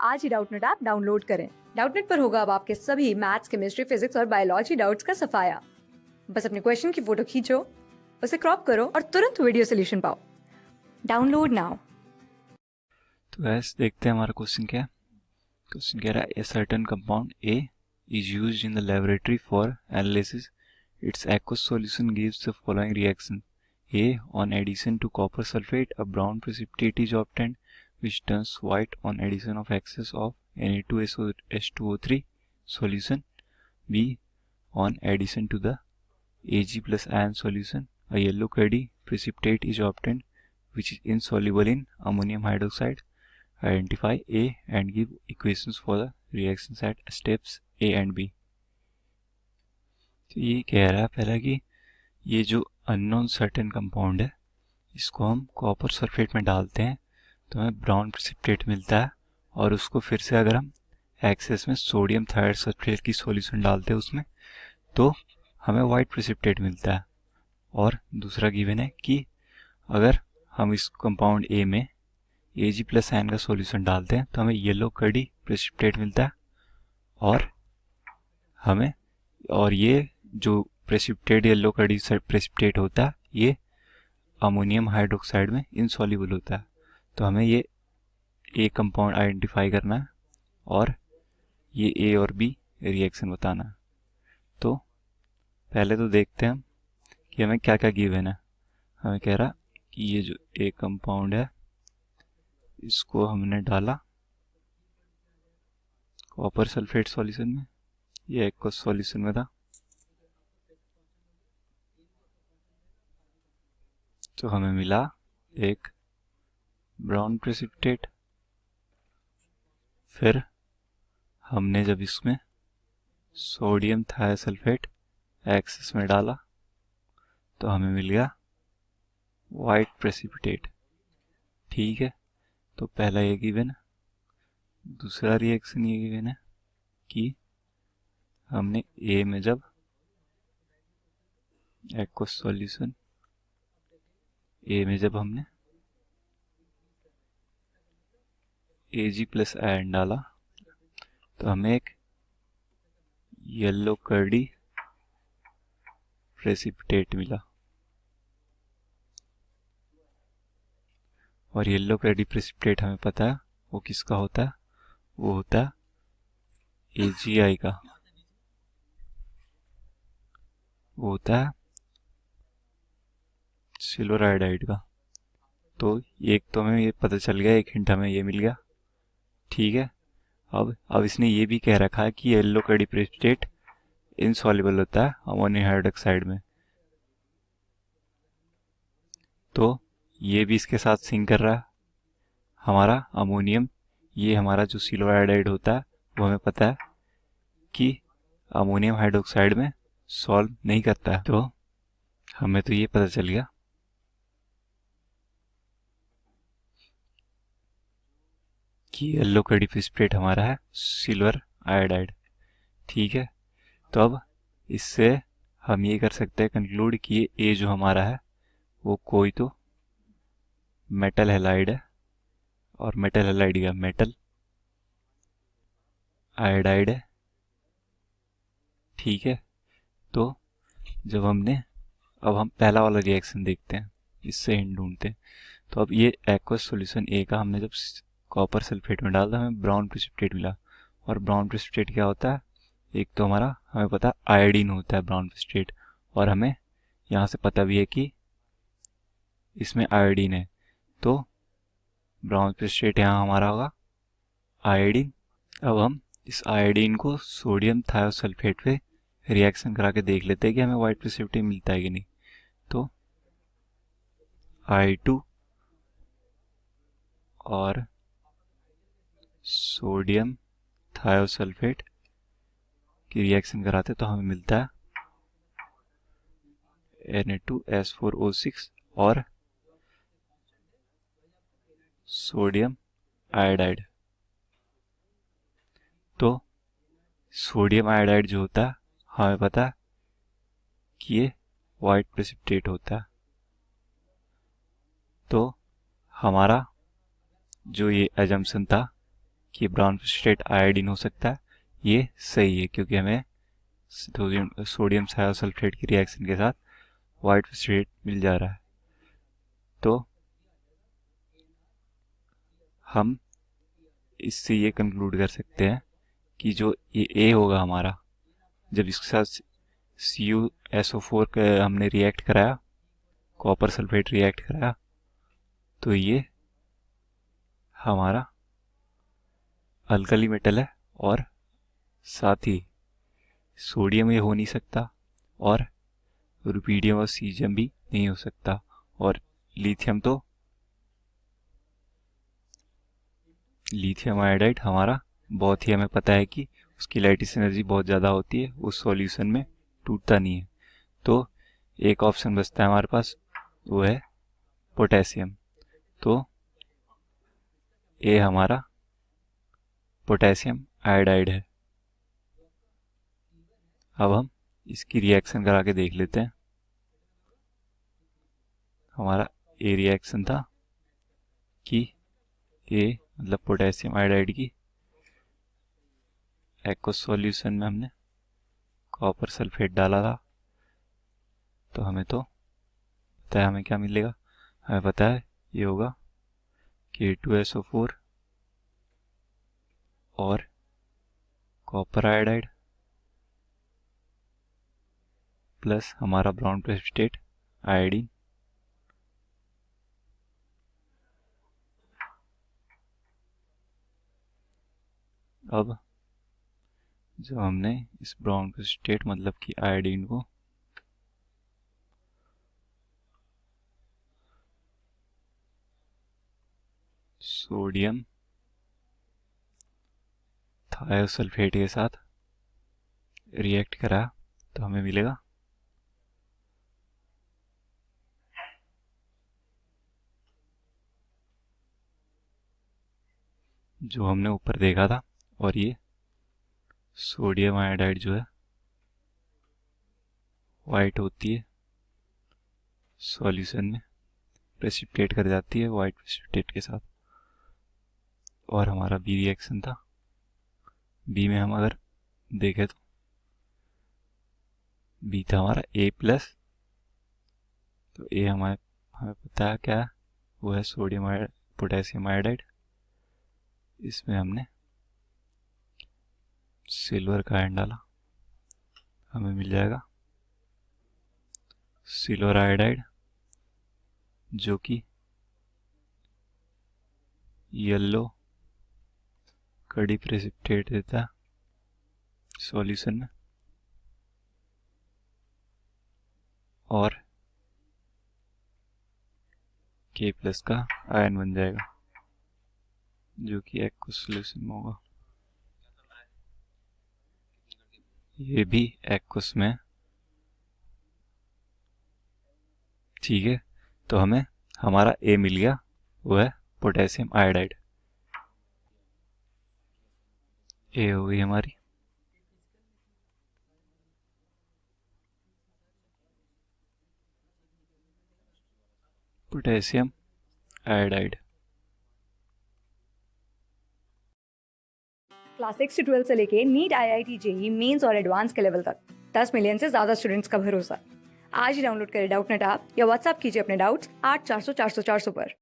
आज ही Doubtnut app download करें। Doubtnut पर होगा अब आपके सभी मैथ्स, केमिस्ट्री, फिजिक्स और बायोलॉजी डाउट्स का सफाया। बस अपने क्वेश्चन की फोटो खींचो, उसे क्रॉप करो और तुरंत वीडियो सोल्यूशन पाओ। Download now. तो वैसे देखते हैं हमारा क्वेश्चन क्या है। क्वेश्चन कह रहा है a certain compound A is used in the laboratory for analysis it's aqueous solution gives the following reaction. A, on addition to copper sulfate a brown precipitate is obtained which turns white on addition of excess of Na2SO3 solution. B, on addition to the Ag plus ion solution a yellow curdy precipitate is obtained which is insoluble in ammonium hydroxide. Identify A and give equations for the reactions at steps A and B. तो ये कह रहा है पहला कि ये जो unknown certain compound है इसको हम कॉपर सल्फेट में डालते हैं तो हमें ब्राउन प्रेसिपिटेट मिलता है, और उसको फिर से अगर हम एक्सेस में सोडियम थायराइड सल्फेट की सॉल्यूशन डालते हैं उसमें तो हमें वाइट प्रेसिपिटेट मिलता है। और दूसरा गिवन है कि अगर हम इस कंपाउंड ए में Ag प्लस आयन का सॉल्यूशन डालते हैं तो हमें येलो कर्डी प्रेसिपिटेट मिलता है, और ये जो प्रेसिपिटेट येलो कर्डी प्रेसिपिटेट होता है ये अमोनियम हाइड्रोक्साइड में इनसॉल्युबल होता है। तो हमें ये ए कंपाउंड आइडेंटिफाई करना है और ये ए और बी रिएक्शन बताना है। तो पहले तो देखते हैं हम कि हमें क्या क्या गिवन है। हमें कह रहा कि ये जो ए कंपाउंड है इसको हमने डाला कॉपर सल्फेट सॉल्यूशन में, ये एक्वस सॉल्यूशन में था, तो हमें मिला एक ब्राउन प्रेसिपिटेट। फिर हमने जब इसमें सोडियम थायोसल्फेट एक्सेस में डाला तो हमें मिल गया वाइट प्रेसिपिटेट। ठीक है, तो पहला ये गिवन है। दूसरा रिएक्शन ये गिवन है कि हमने ए में जब एक्वस सॉल्यूशन ए में जब हमने Ag प्लस आयन डाला तो हमें एक येलो कर्डी प्रेसिपिटेट मिला, और येलो कर्डी प्रेसिपिटेट हमें पता है वो किसका होता है, वो होता है AgI का, वो होता है सिल्वर आयोडाइड का। तो एक तो हमें ये पता चल गया, एक हिंट हमें ये मिल गया। ठीक है, अब इसने ये भी कह रखा है कि येलो कर्डी प्रेसिपिटेट इनसॉल्युबल होता है अमोनियम हाइड्रोक्साइड में, तो ये भी इसके साथ सिंक कर रहा है। हमारा अमोनियम, ये हमारा जो सिल्वर आयोडाइड होता है वो हमें पता है कि अमोनियम हाइड्रोक्साइड में सॉल्व नहीं करता है, तो हमें तो ये पता चल गया कि येलो कर्डी प्रेसिपिटेट हमारा है सिल्वर आयोडाइड। ठीक है, तो अब इससे हम ये कर सकते हैं कंक्लूड कि ये ए जो हमारा है वो कोई तो मेटल हैलाइड है, और मेटल हैलाइड का मेटल आयोडाइड है। ठीक है, तो जब अब हम पहला वाला रिएक्शन देखते हैं, इससे हिंट ढूंढते हैं। तो अब ये एक्वस सॉल्यूशन ए का हमने जब कॉपर सल्फेट में डाला हमें ब्राउन प्रेसिपिटेट मिला, और ब्राउन प्रेसिपिटेट क्या होता है, एक तो हमें पता है आयोडीन होता है ब्राउन प्रेसिपिटेट, और हमें यहाँ से पता भी है कि इसमें आयोडीन है, तो ब्राउन प्रेसिपिटेट यहाँ हमारा होगा आयोडीन। अब हम इस आयोडीन को सोडियम थायोसल्फेट पे रिएक्शन करा के देख लेते हैं कि हमें वाइट प्रेसिपिटेट मिलता है कि नहीं। तो I2 और सोडियम थायोसल्फेट की रिएक्शन कराते तो हमें मिलता है Na2S4O6 और सोडियम आयोडाइड। तो सोडियम आयोडाइड जो होता है हमें पता है कि ये वाइट प्रेसिपिटेट होता है, तो हमारा जो ये एजम्पशन था कि ब्राउन प्रेसिपिटेट आयोडीन हो सकता है, ये सही है क्योंकि हमें सोडियम थायोसल्फेट की रिएक्शन के साथ वाइट प्रेसिपिटेट मिल जा रहा है। तो हम इससे ये कंक्लूड कर सकते हैं कि जो ये ए होगा हमारा, जब इसके साथ CuSO4 का हमने रिएक्ट कराया, कॉपर सल्फेट रिएक्ट कराया, तो ये हमारा अल्कली मेटल है और साथ ही सोडियम ये हो नहीं सकता और रुपीडियम और सीजियम भी नहीं हो सकता, और लिथियम तो लिथियम आयोडाइड हमारा बहुत ही, हमें पता है कि उसकी लाइटिस एनर्जी बहुत ज़्यादा होती है, उस सॉल्यूशन में टूटता नहीं है। तो एक ऑप्शन बचता है हमारे पास, वो है पोटेशियम। तो ये हमारा पोटेशियम आयोडाइड है। अब हम इसकी रिएक्शन करा के देख लेते हैं। हमारा ए रिएक्शन था कि ए मतलब पोटेशियम आयोडाइड की एक्वस सॉल्यूशन में हमने कॉपर सल्फेट डाला था, तो हमें तो पता है हमें क्या मिलेगा। हमें पता है ये होगा K2SO4 और कॉपर आयोडाइड प्लस हमारा ब्राउन प्रेसिपिटेट आयोडीन। अब जब हमने इस ब्राउन प्रेसिपिटेट मतलब कि आयोडीन को सोडियम थायोसल्फेट के साथ रिएक्ट करा, तो हमें मिलेगा जो हमने ऊपर देखा था। और ये सोडियम आयोडाइड जो है वाइट होती है सॉल्यूशन में, प्रेसिपिटेट कर जाती है वाइट प्रेसिपिटेट के साथ। और हमारा बी रिएक्शन था, बी में हम अगर देखें तो बी था हमारा A प्लस, तो ए हमें पता है क्या है, वो है सोडियम पोटेशियम आयोडाइड। इसमें हमने सिल्वर का आयन डाला, हमें मिल जाएगा सिल्वर आयोडाइड, जो कि येलो कड़ी प्रेसिपिटेट देता है सॉल्यूशन में, और K प्लस का आयन बन जाएगा जो कि एक्वस सॉल्यूशन में होगा। ये भी एक्वस में, ठीक है। तो हमें हमारा ए मिल गया, वो है पोटेशियम आयोडाइड। ए हो गई हमारी पोटेशियम आयोडाइड। क्लास 6 से 12 से लेके नीट, IIT, JEE मेंस और एडवांस के लेवल तक 10 मिलियन से ज्यादा स्टूडेंट्स का भरोसा। आज ही डाउनलोड करें डाउटनेट ऐप या व्हाट्सएप कीजिए अपने डाउट्स 8400 400 400 पर।